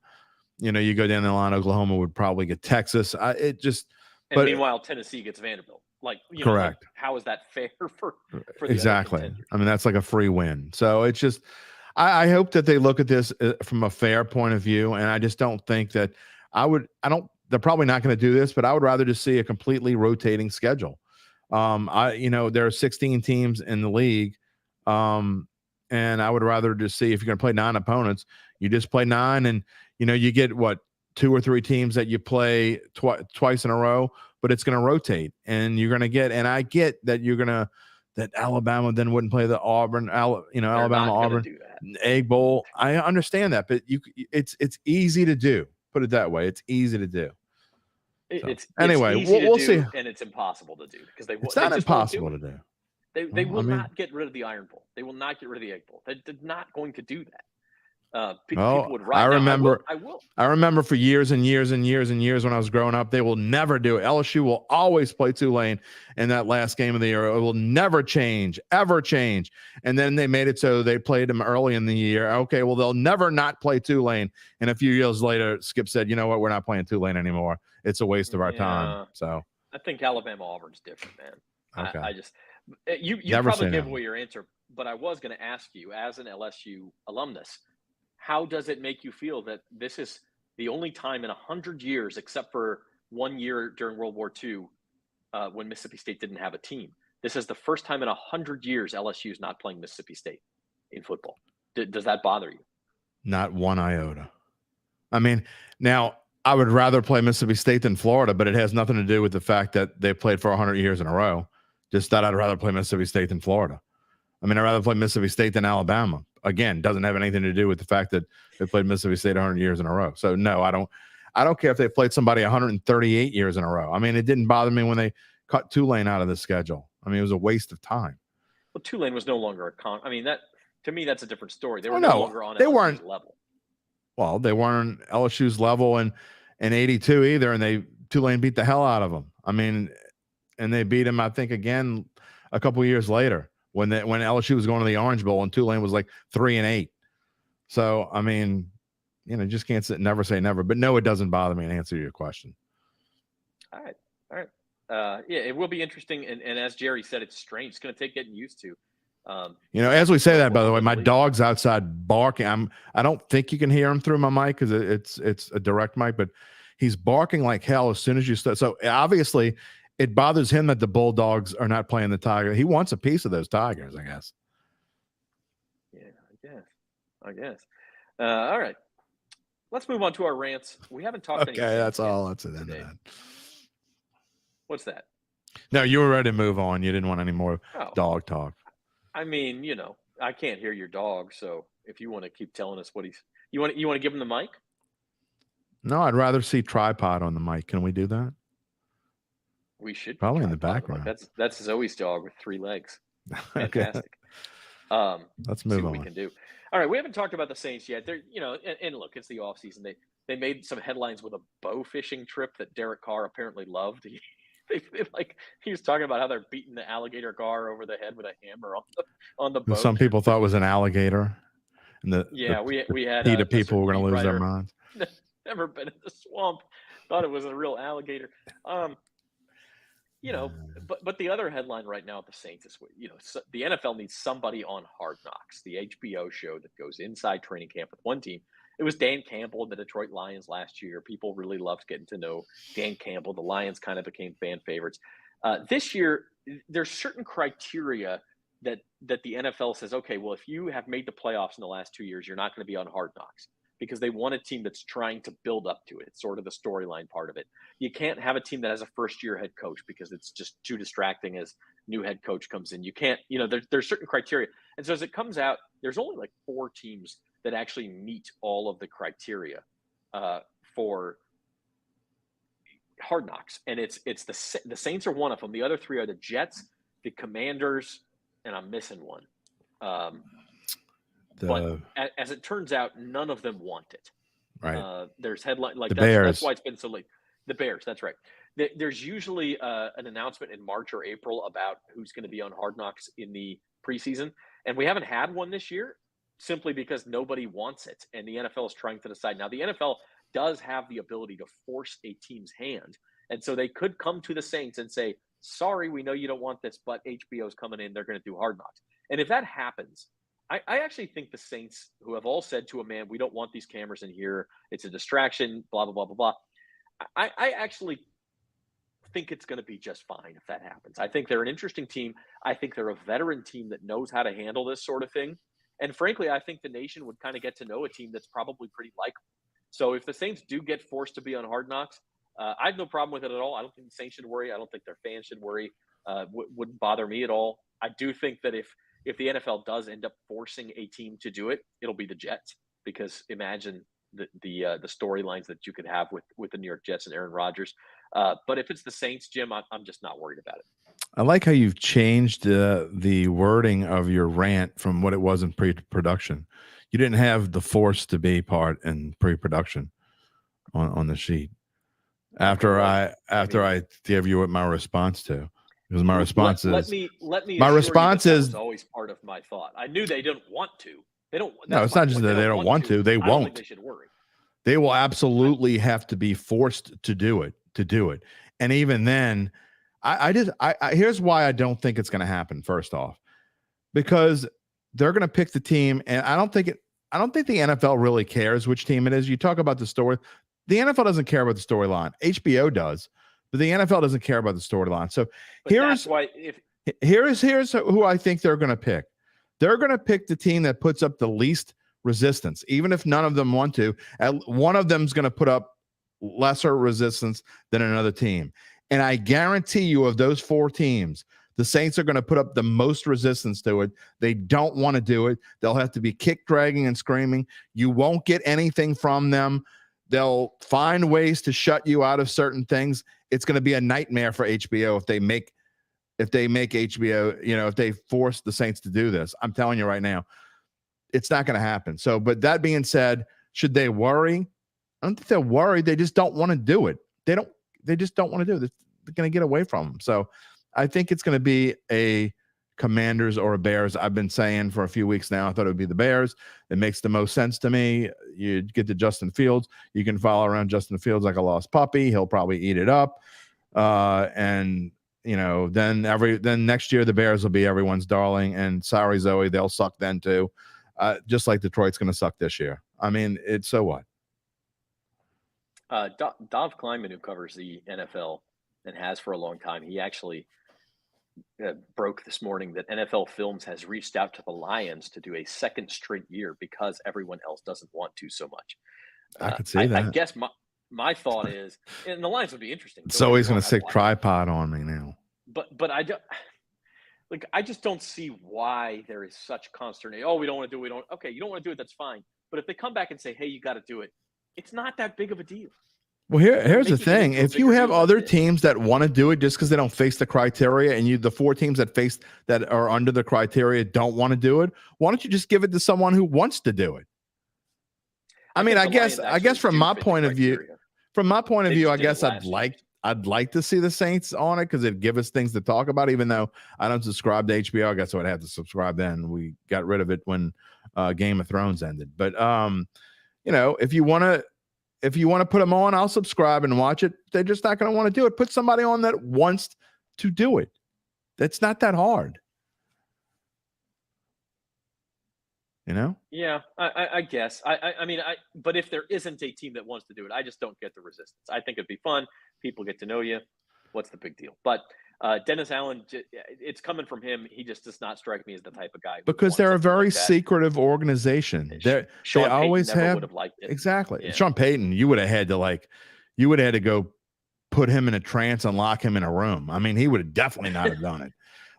You go down the line, Oklahoma would probably get Texas. And meanwhile, Tennessee gets Vanderbilt. Correct. How is that fair for the exactly? Other contenders? I mean, that's like a free win. So it's just, I hope that they look at this from a fair point of view, and I just don't think that they're probably not going to do this, but I would rather just see a completely rotating schedule. There are 16 teams in the league, and I would rather just see, if you're going to play 9 opponents, you just play 9, and you get 2 or 3 teams that you play twice in a row, but it's going to rotate, and you're going to get. And I get that that Alabama then wouldn't play the Auburn, Alabama Auburn Egg Bowl. I understand that, but it's easy to do. Put it that way, it's easy to do. Anyway, we'll see. And it's impossible to do because it's not impossible to do. They will not get rid of the Iron Bowl. They will not get rid of the Egg Bowl. They're not going to do that. People would write. I remember for years and years and years and years when I was growing up, they will never do it. LSU will always play Tulane in that last game of the year. It will never change, ever change. And then they made it so they played them early in the year. Okay, well, they'll never not play Tulane. And a few years later, Skip said, "You know what? We're not playing Tulane anymore. It's a waste of our time." So I think Alabama Auburn's different, man. Okay. You probably gave away your answer, but I was going to ask you, as an LSU alumnus, how does it make you feel that this is the only time in 100 years, except for 1 year during World War II, when Mississippi State didn't have a team? This is the first time in 100 years LSU is not playing Mississippi State in football. Does that bother you? Not one iota. I mean, now I would rather play Mississippi State than Florida, but it has nothing to do with the fact that they played for 100 years in a row. Just that I'd rather play Mississippi State than Florida. I mean, I'd rather play Mississippi State than Alabama. Again, doesn't have anything to do with the fact that they played Mississippi State 100 years in a row. So no, I don't care if they played somebody 138 years in a row. I mean, it didn't bother me when they cut Tulane out of the schedule. I mean, it was a waste of time. Well, Tulane was no longer I mean, that to me, that's a different story. They were no longer on LSU's level. Well, they weren't LSU's level in 82 either, and Tulane beat the hell out of them. I mean, and they beat them, I think, again a couple of years later when LSU was going to the Orange Bowl and Tulane was like 3-8. So, I mean, just can't never say never. But no, it doesn't bother me to answer your question. All right. Yeah, it will be interesting. And as Jerry said, it's strange. It's going to take getting used to. As we say that, by the way, my dog's outside barking. I don't think you can hear him through my mic because it's a direct mic, but he's barking like hell as soon as you start. So obviously it bothers him that the Bulldogs are not playing the Tigers. He wants a piece of those Tigers, I guess. Yeah, I guess. All right. Let's move on to our rants. We haven't talked. Okay, that's all. That's it. That. What's that? No, you were ready to move on. You didn't want any more dog talk. I mean, I can't hear your dog, so if you want to keep telling us what you want to give him the mic? No, I'd rather see tripod on the mic. Can we do that? We should probably in the background. That's Zoe's dog with 3 legs. Fantastic. Let's move on. What we can do. All right, we haven't talked about the Saints yet. They're, and look, it's the offseason. They made some headlines with a bow fishing trip that Derek Carr apparently loved. He was talking about how they're beating the alligator gar over the head with a hammer on the boat. Some people thought it was an alligator. And we had heat of people were going to lose their minds. Never been in the swamp. Thought it was a real alligator. But the other headline right now at the Saints is, the NFL needs somebody on Hard Knocks, the HBO show that goes inside training camp with one team. It was Dan Campbell of the Detroit Lions last year. People really loved getting to know Dan Campbell. The Lions kind of became fan favorites. This year, there's certain criteria that the NFL says, okay, well, if you have made the playoffs in the last 2 years, you're not going to be on Hard Knocks, because they want a team that's trying to build up to it. It's sort of the storyline part of it. You can't have a team that has a first-year head coach because it's just too distracting as new head coach comes in. You can't, there's certain criteria. And so as it comes out, there's only like 4 teams that actually meet all of the criteria for Hard Knocks. And it's the Saints are one of them. The other 3 are the Jets, the Commanders, and I'm missing one. But as it turns out, none of them want it. Right. There's headline the Bears. That's why it's been so late. The Bears, that's right. there's usually an announcement in March or April about who's going to be on Hard Knocks in the preseason, and we haven't had one this year simply because nobody wants it, and the NFL is trying to decide. Now, the NFL does have the ability to force a team's hand, and so they could come to the Saints and say, sorry, we know you don't want this, but HBO's coming in, they're going to do Hard Knocks. And if that happens, I actually think the Saints, who have all said to a man, we don't want these cameras in here, it's a distraction, blah, blah, blah, blah, blah. I actually think it's going to be just fine if that happens. I think they're an interesting team. I think they're a veteran team that knows how to handle this sort of thing. And frankly, I think the nation would kind of get to know a team that's probably pretty likable. So if the Saints do get forced to be on Hard Knocks, I have no problem with it at all. I don't think the Saints should worry. I don't think their fans should worry. Wouldn't bother me at all. I do think that if the NFL does end up forcing a team to do it, it'll be the Jets, because imagine the storylines that you could have with the New York Jets and Aaron Rodgers. But if it's the Saints, Jim, I'm just not worried about it. I like how you've changed the wording of your rant from what it was in pre-production. You didn't have the force to be part in pre-production on the sheet. After I gave you what my response to, because my response let me. My response is was always part of my thought. I knew they didn't want to. They don't. No, it's not just that they don't want to. They won't. I don't think they should worry. They will absolutely have to be forced to do it. And even then, here's why I don't think it's going to happen. First off, because they're going to pick the team, and I don't think the NFL really cares which team it is. You talk about the story. The NFL doesn't care about the storyline. HBO does, but the NFL doesn't care about the storyline. So here's who I think they're going to pick. They're going to pick the team that puts up the least resistance, even if none of them want to. One of them's going to put up lesser resistance than another team. And I guarantee you, of those four teams, the Saints are going to put up the most resistance to it. They don't want to do it. They'll have to be kick, dragging, and screaming. You won't get anything from them. They'll find ways to shut you out of certain things. It's going to be a nightmare for HBO if they make HBO, if they force the Saints to do this. I'm telling you right now, it's not going to happen. So, but that being said, should they worry? I don't think they're worried. They just don't want to do it. They just don't want to do it. They're going to get away from them. So I think it's going to be a Commanders or a Bears. I've been saying for a few weeks now, I thought it would be the Bears. It makes the most sense to me. You get to Justin Fields. You can follow around Justin Fields like a lost puppy. He'll probably eat it up. Then next year the Bears will be everyone's darling. And sorry, Zoe, they'll suck then too. Just like Detroit's going to suck this year. I mean, it's so what? Dov Kleinman, who covers the NFL and has for a long time, he actually broke this morning that NFL Films has reached out to the Lions to do a second straight year because everyone else doesn't want to so much. I could see that. I guess my thought is, and the Lions would be interesting. So he's going to stick tripod on me now. But I don't. Like, I just don't see why there is such consternation. Oh, we don't want to do it. Okay, you don't want to do it. That's fine. But if they come back and say, hey, you got to do it, it's not that big of a deal. Well, here's the thing. If you have other teams that want to do it just because they don't face the criteria, and the four teams that are under the criteria don't want to do it, why don't you just give it to someone who wants to do it? I guess from my point of view, I guess I'd like to see the Saints on it because it'd give us things to talk about, even though I don't subscribe to HBO. I guess I would have to subscribe then. We got rid of it when Game of Thrones ended. But, if you want to put them on, I'll subscribe and watch it. They're just not going to want to do it. Put somebody on that wants to do it. That's not that hard. Yeah, I guess. But if there isn't a team that wants to do it, I just don't get the resistance. I think it'd be fun. People get to know you. What's the big deal? But Dennis Allen, it's coming from him. He just does not strike me as the type of guy. Because they're a very secretive organization. They always have. Would have liked it. Exactly. Yeah. Sean Payton, you would have had to go put him in a trance and lock him in a room. I mean, he would have definitely not have done it.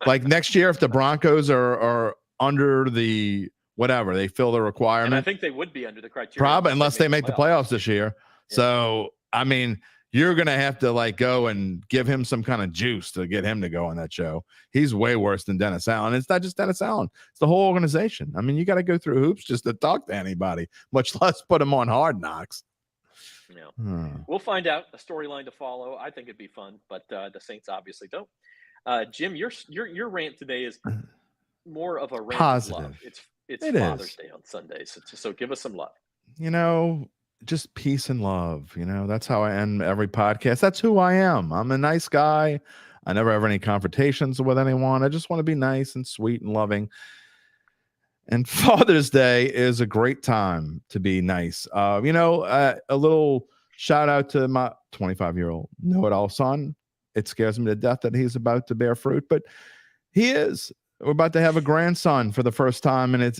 Like next year, if the Broncos are under the whatever, they fill the requirement. And I think they would be under the criteria. Probably, unless they make the playoffs this year. Yeah. So, I mean, you're going to have to go and give him some kind of juice to get him to go on that show. He's way worse than Dennis Allen. It's not just Dennis Allen. It's the whole organization. I mean, you got to go through hoops just to talk to anybody, much less put him on Hard Knocks. We'll find out. A storyline to follow. I think it'd be fun, but the Saints obviously don't. Jim, your rant today is more of a rant Positive. of love. It's Father's Day on Sunday, so give us some love. Just peace and love. That's how I end every podcast. That's who I am. I'm a nice guy. I never have any confrontations with anyone. I just want to be nice and sweet and loving. And Father's Day is a great time to be nice. A little shout out to my 25-year-old know-it-all son. It scares me to death that he's about to bear fruit, but he is. We're about to have a grandson for the first time, and I'm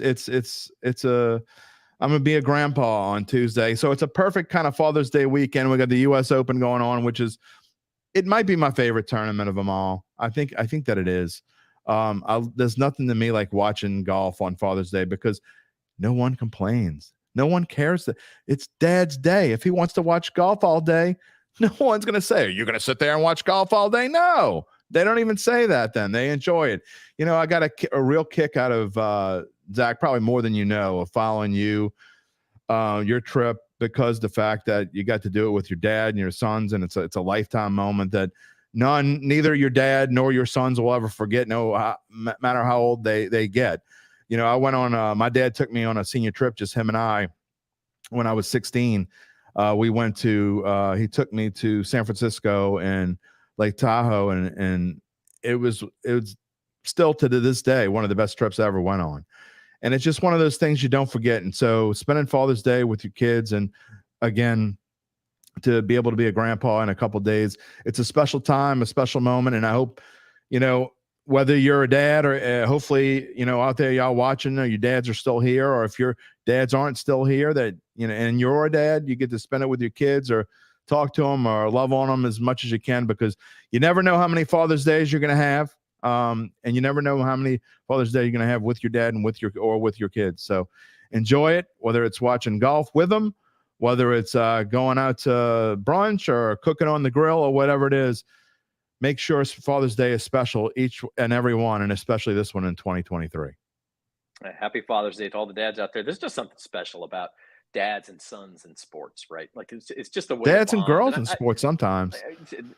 going to be a grandpa on Tuesday. So it's a perfect kind of Father's Day weekend. We got the U.S. Open going on, it might be my favorite tournament of them all. I think that it is. There's nothing to me like watching golf on Father's Day because no one complains. No one cares that it's Dad's day. If he wants to watch golf all day, no one's going to say, are you going to sit there and watch golf all day? No, they don't even say that then. They enjoy it. I got a real kick out of Zach, probably more than of following you, your trip, because the fact that you got to do it with your dad and your sons, and it's a lifetime moment that neither your dad nor your sons will ever forget, no matter how old they get. I went on, my dad took me on a senior trip, just him and I, when I was 16. He took me to San Francisco and Lake Tahoe, and it was still to this day one of the best trips I ever went on. And it's just one of those things you don't forget. And so spending Father's Day with your kids, and again, to be able to be a grandpa in a couple of days, it's a special time, a special moment. And I hope, whether you're a dad or hopefully, out there, y'all watching, your dads are still here, or if your dads aren't still here, that, and you're a dad, you get to spend it with your kids or talk to them or love on them as much as you can, because you never know how many Father's Days you're going to have. And you never know how many Father's Day you're going to have with your dad and with your kids. So enjoy it, whether it's watching golf with them, whether it's going out to brunch or cooking on the grill or whatever it is. Make sure Father's Day is special, each and every one, and especially this one in 2023. Happy Father's Day to all the dads out there. There's just something special about dads and sons in sports, right? Like it's just a way dads and girls in sports sometimes.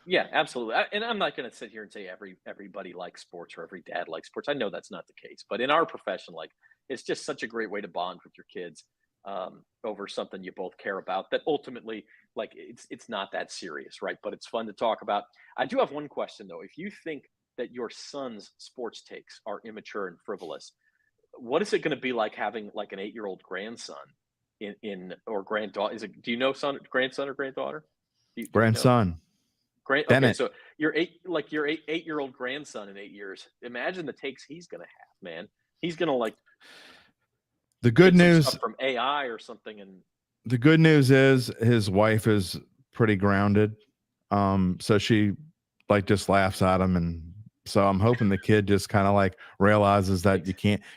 Yeah, absolutely. And I'm not going to sit here and say everybody likes sports or every dad likes sports. I know that's not the case, but in our profession, it's just such a great way to bond with your kids over something you both care about, that ultimately, it's not that serious, right? But it's fun to talk about. I do have one question though. If you think that your son's sports takes are immature and frivolous, what is it going to be like having an 8-year-old grandson or granddaughter? Do you know grandson or granddaughter? Grandson. Okay, so your 8-year-old grandson in 8 years. Imagine the takes he's going to have, man. He's going to the good news from AI or something. And the good news is his wife is pretty grounded. So she just laughs at him. And so I'm hoping the kid just kind of realizes that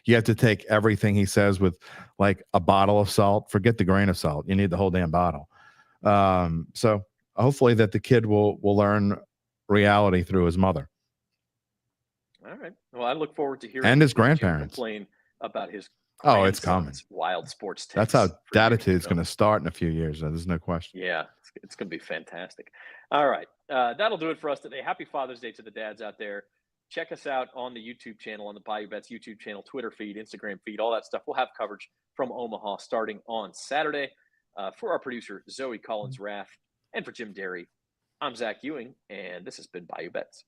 you have to take everything he says with a bottle of salt. Forget the grain of salt. You need the whole damn bottle. So hopefully that the kid will learn reality through his mother. All right. Well, I look forward to hearing and his grandparents complain about his it's coming. Wild sports takes. That's how Datitude's going to start in a few years. There's no question. Yeah, it's going to be fantastic. All right. That'll do it for us today. Happy Father's Day to the dads out there. Check us out on the YouTube channel, on the Bayou Bets YouTube channel, Twitter feed, Instagram feed, all that stuff. We'll have coverage from Omaha starting on Saturday. For our producer, Zoe Collins-Rath, and for Jim Derry, I'm Zach Ewing, and this has been Bayou Bets.